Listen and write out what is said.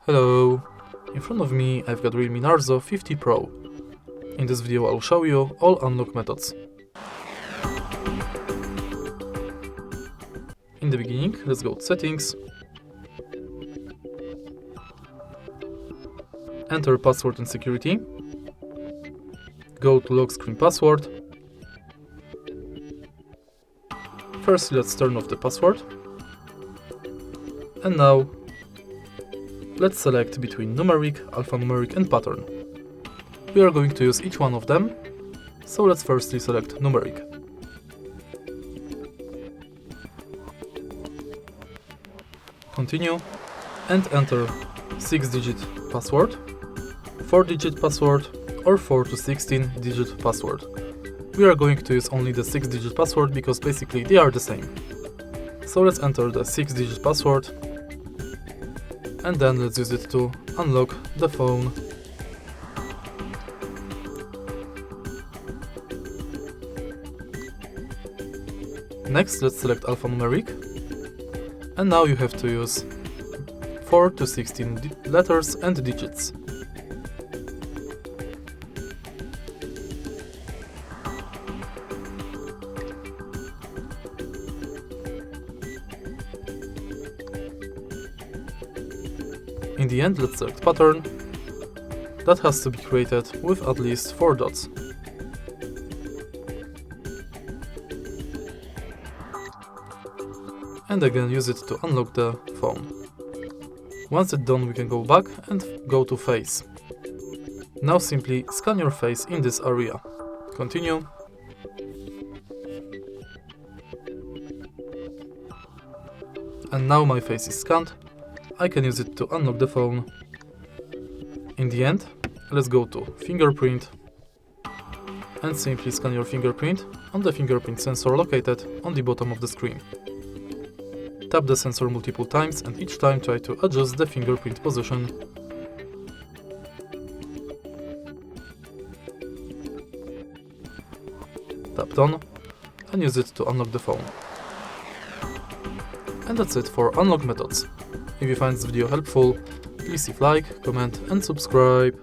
Hello! In front of me I've got Realme Narzo 50 Pro. In this video I'll show you all unlock methods. In the beginning, let's go to settings, enter password and security, go to lock screen password. First let's turn off the password, and now let's select between numeric, alphanumeric and pattern. We are going to use each one of them, so let's firstly select numeric. Continue and enter 6-digit password, 4-digit password or 4 to 16-digit password. We are going to use only the 6-digit password because basically they are the same. So let's enter the 6-digit password and then let's use it to unlock the phone. Next, let's select alphanumeric, and now you have to use 4 to 16 letters and digits. In the end, let's select pattern. That has to be created with at least 4 dots. And again use it to unlock the phone. Once it's done, we can go back and go to face. Now simply scan your face in this area. Continue. And now my face is scanned. I can use it to unlock the phone. In the end, let's go to fingerprint and simply scan your fingerprint on the fingerprint sensor located on the bottom of the screen. Tap the sensor multiple times and each time try to adjust the fingerprint position. Tap done and use it to unlock the phone. And that's it for unlock methods. If you find this video helpful, please leave like, comment and subscribe.